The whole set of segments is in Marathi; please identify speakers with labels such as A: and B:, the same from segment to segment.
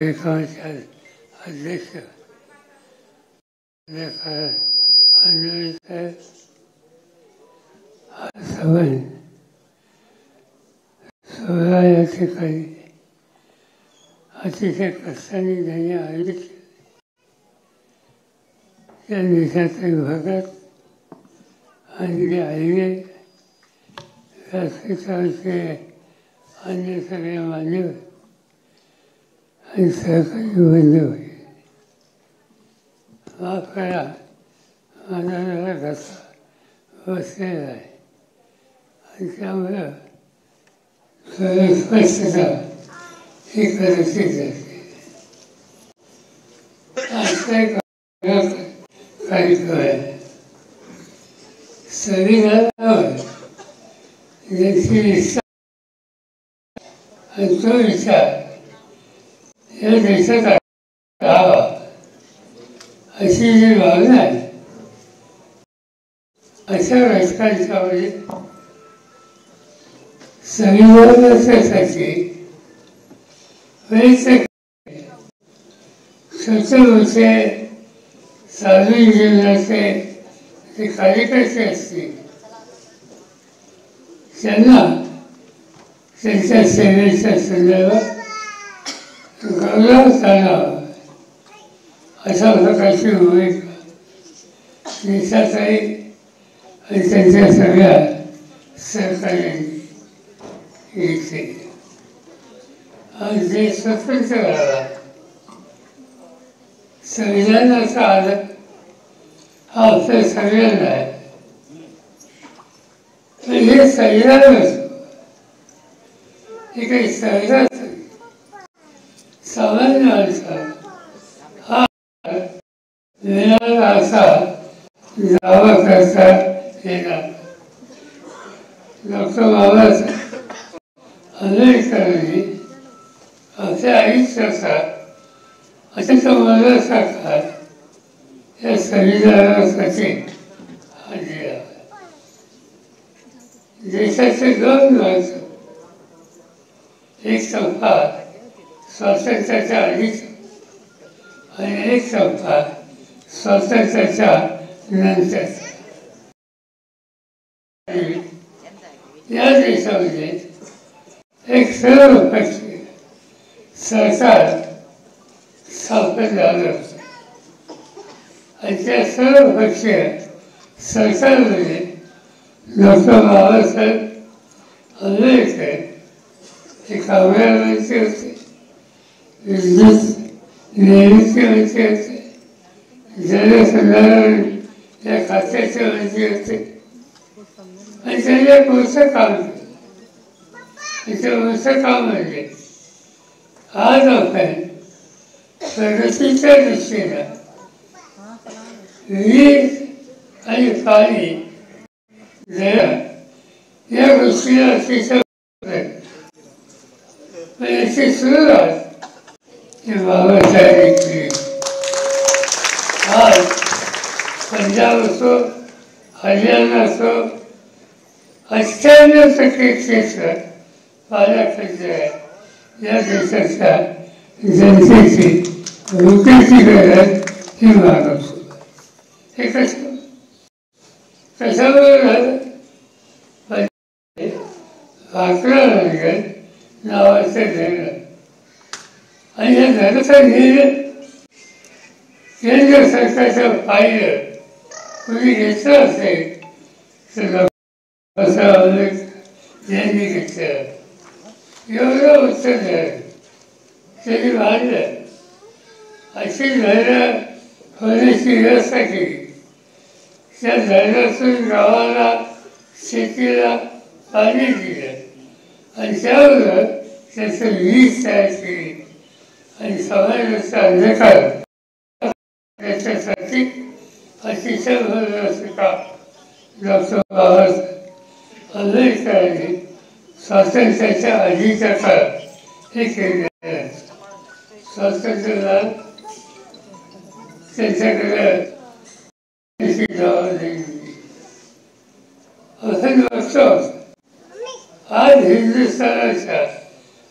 A: एकाच्या अध्यक्ष अन्वय सवय 16 या ठिकाणी अतिशय कष्टाने त्यांनी आयोजित केले. त्या देशाच्या विभागात आणखी हायवे व्यासपीठाचे अन्य सगळे मान्यवर आणि सहकारी बंद होईल. माफ करा, माझा जरा घसा बसलेला आहे आणि त्यामुळं स्पष्टता ही कदाचित जाते. आजचा एक कार्यक्रम आहे संविधानावर ज्याची निष्ठा आणि तो विचार या देशात राहावा अशी जी भावना आहे, अशा राजकारणाच्या वरील संविधानासाठी स्वतःचे सार्वजनिक जीवनाचे जे कार्यकर्ते असतील त्यांना त्यांच्या सेवेच्या संदर्भात गौरव करावा अशा प्रकारची भूमिका देशाताई आणि त्यांच्या सगळ्या सहकार्यांनी घेतली. आज देश स्वतंत्र झाला, संविधानाचा आदर हा आपल्या सगळ्यांना आहे. हे संविधान असतो, हे काही संविधान सामान्य माणसाला हा मिळाला असा दावा करता येणार. डॉक्टर बाबासाहेब आंबेडकरांनी आपल्या आयुष्याचा अत्यंत मोलाचा काळ या संविधानासाठी हा दिला. देशाचे दोन माणसं, एक टप्पा स्वातंत्र्याच्या आधीचा आणि एक टप्पा स्वातंत्र्याच्या नंतरचा. या देशामध्ये एक सर्वपक्षीय सरकार स्थापन झालं होतं आणि त्या सर्वपक्षीय सरकारमध्ये डॉक्टर बाबासाहेब आंबेडकर हे कामगारांचे होते, विद्युत निर्मिती मंत्री होते, जलसंधारण या खात्याचे मंत्री होते आणि त्यांनी पुढचं काम केलं. पुढचं काम म्हणजे आज आपण प्रगतीच्या दृष्टीनं वीज आणि पाणी या गोष्टीला अतिशय याची सुरुवात ही बाबासाहेब केली. आज पंजाब असो, हरियाणा असो, 98% क्षेत्र पाण्याखाली आहे. या देशाच्या जनतेची रोटीची गरज ही मागवतो. हे कशामुळे झालं? भाकरा नगर नावाचं धरण आणि या धरणाचं निर्णय केंद्र सरकारचं पाहिलं कोणी घेतलं असेल तर यांनी घेतलं. एवढं उत्तर धरण त्यांनी बांधलं. अशी धरणं होण्याची व्यवस्था केली. त्या धरणातून गावाला शेतीला पाणी दिलं आणि त्यावर त्याचं वीज तयार केली आणि समाजाचा अंधकार त्याच्यासाठी अतिशय महत्त्वाचं काम डॉक्टर बाबासाहेब आंबेडकरांनी स्वातंत्र्याच्या आधीच्या काळात हे केले. स्वातंत्र्याला त्यांच्याकडे जबाबदारी दिली. आपण बघतो आज हिंदुस्थानाच्या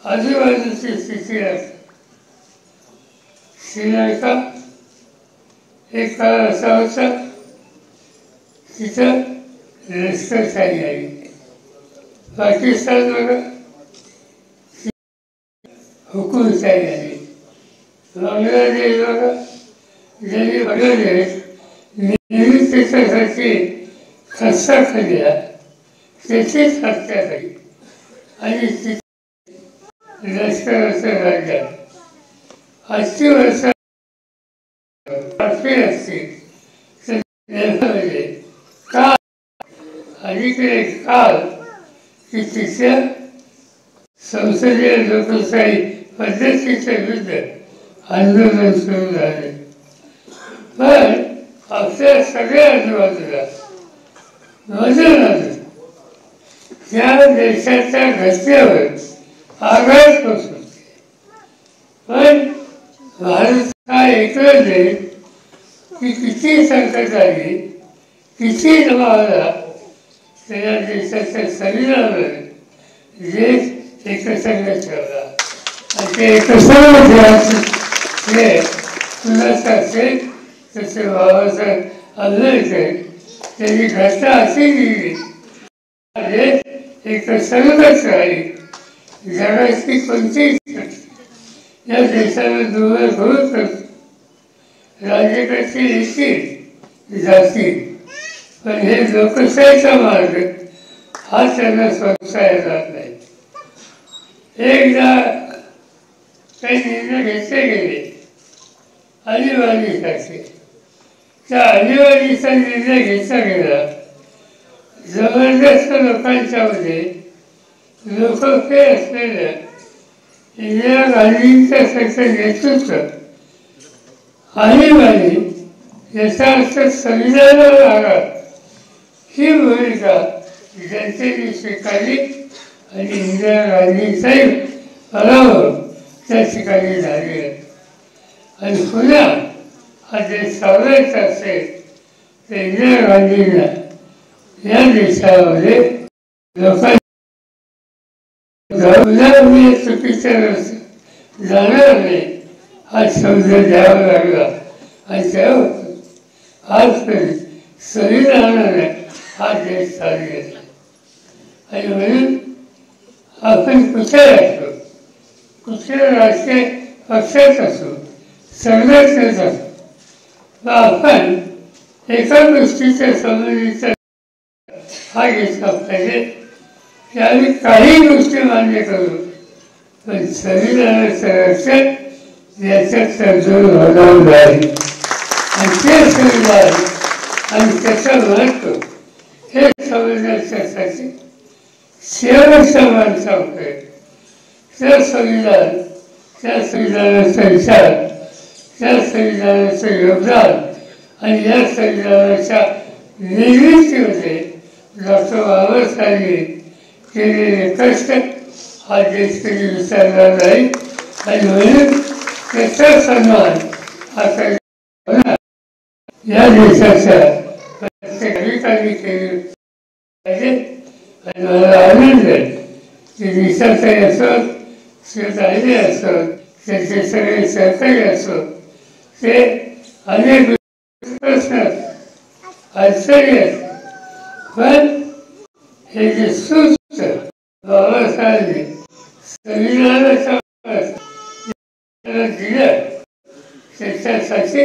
A: आजूबाजूची स्थिती आहे. श्रीलंका एक काळ असा होता, तिथं लष्करशाही आली. पाकिस्तान बघा, हुकुमशाही आली. बांगलादेश बघा, ज्यांनी बांगलादेश नेहमी त्याच्यासाठी खस्ता खाल्ला, त्याचीच हत्या झाली आणि लष्कराचं राज्य. आजची वर्ष असते काल अलीकडे काल की तिथल्या संसदीय लोकशाही पद्धतीच्या विरुद्ध आंदोलन सुरू झाले. पण आपल्या सगळ्या आजूबाजूला मधून त्या देशाच्या घटनेवर आघात होतो. पण भारत हा एकच देश की किती संकट आली, किती दबावला, त्या देशाच्या संविधानावर देश एकसंघ ठेवला. आणि ते एकसंघ ठेवायचे कुणाचं असेल तसे बाबासाहेब आंबेडकर त्यांनी घटना अशी लिहिली, देश एकसंघच राहील. जगाची कोणतीही या देशाला दुर्बल होत राज्यकर्ते येतील जातील, पण हे लोकशाहीचा मार्ग हा त्यांना स्वतः जात नाही. एकदा काही निर्णय घेतले गेले आणीबाणीसाठी. त्या आणीबाणीचा निर्णय घेतला गेला जबरदस्त लोकांच्या मध्ये लोकप्रिय असलेल्या इंदिरा गांधींच्या सारखं नेतृत्व. आणीबाणी याचा अर्थ संविधानावर आघात ही भूमिका जनतेने स्वीकारली आणि इंदिरा गांधींचाही पराभव त्या ठिकाणी झाले. आणि पुन्हा हा देश सावरायचा असेल तर इंदिरा गांधींना या देशामध्ये लोकांना चुकीच्या रस्त्यात जाणार नाही हा शब्द द्यावा लागला. आणि तेव्हा आजपर्यंत संविधानाने हा देश चाललेला. आणि म्हणून आपण कुठे असतो, कुठल्या राजकीय पक्षात असो, संघटनेत असो, आपण एका गोष्टीच्या संबंधीचा हा घेतला पाहिजे की आम्ही काही गोष्टी मान्य करू, पण संविधानाचं रक्षण याच्यात तरतूद होणार नाही. आणि ते संविधान आणि त्याचं महत्त्व हे समजण्यासाठी शेवटच्या माणसाकडे त्या संविधानाचा विचार, त्या संविधानाचं योगदान आणि या संविधानाच्या निर्मितीमध्ये डॉक्टर बाबासाहेबांनी केलेले कष्ट हा देश कधी विसरणार नाही. आणि म्हणून त्याचा सन्मान हा होणार या देशाच्या प्रत्येक नागरिकांनी केले पाहिजे. आणि मला आनंद आहे की दिशाताई असोत, श्रीताई असोत, त्यांचे सगळे सहकारी असोत, ते अनेक प्रश्न अडचणी आहेत, पण हे जे सूत्र बाबासाहेबांनी संविधानाच्या दिलं त्याच्यासाठी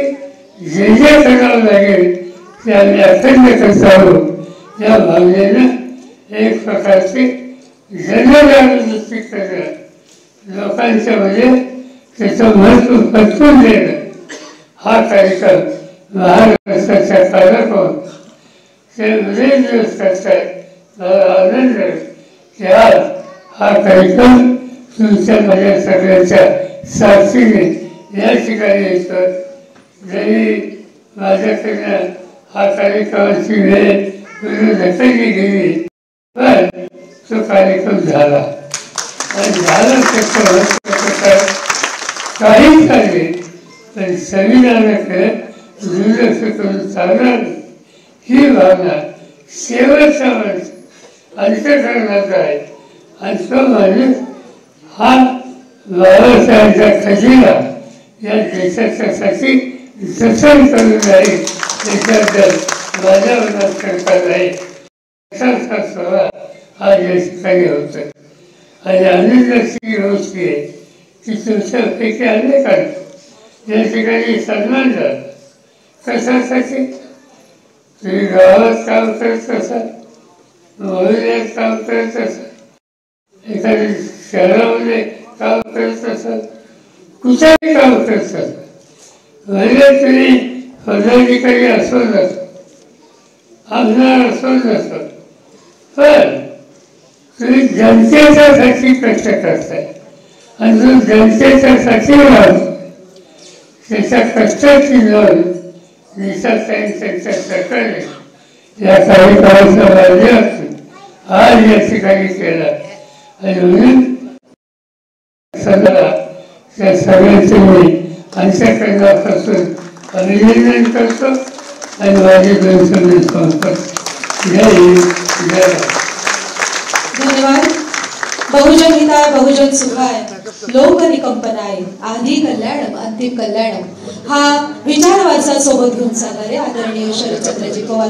A: जे जे करावं लागेल ते आम्ही अखंड करत आहोत. या भावनेनं एक प्रकारची जनजागृती करणं, लोकांच्या मध्ये त्याचं महत्त्व पटवून देणं हा कार्यक्रम महाराष्ट्राच्या कार्यक्रम ते बरेच दिवस करतात. मला आनंद आहे की आज हा कार्यक्रम तुमच्या माझ्या सगळ्यांच्या साक्षीने या ठिकाणी येतो. जरी माझ्याकडनं हा कार्यक्रमाची वेळ ढकलली गेली, पण तो कार्यक्रम झाला. आणि झाला त्याचं काही झाले पण संविधानाकडे दुर्लक्ष करून चालणार ही भावना शेवटचा माणूस अंतःकरणाचा आहे. आणि तो माणूस हा बाबासाहेबांचा खजिना या देशासाठी जतन करून राहील त्याच्याबद्दल माझ्या मनात सरकार आहे. असा सोहळा आज या ठिकाणी होतो आणि आनंदाची गोष्टी आहे की तुमच्यापैकी अनेकांना या ठिकाणी सन्मान झाला. कशासाठी? तुम्ही गावात काम करत असाल, मोहल्ल्यात काम करत असाल, एखाद्या शहरामध्ये काम करत असाल, कुठेही काम करत असाल, भले तुम्ही पदाधिकारी असो नसो, आमदार असो नसो, पण तुम्ही जनतेच्यासाठी कष्ट करताय आणि जो जनतेच्यासाठी राहतो त्याच्या कष्टाची नोंद निशाताईं त्यांच्या सरकारने या कार्यक्रमाच्या माध्यमातून आज या ठिकाणी केला आणि म्हणून सगळ्या त्या सगळ्यांचे मी अंतःकरणापासून अभिनंदन करतो आणि माझे दोन शब्द संपतो. जय हिंद, जय भारत.
B: धन्यवाद. बहुजन हिताय बहुजन सुखाय लोक निकंपनाय आधी कल्याणम अंतिम कल्याणम हा विचार वारसा सोबत घेऊन चालणारे आदरणीय शरदचंद्रजी पवार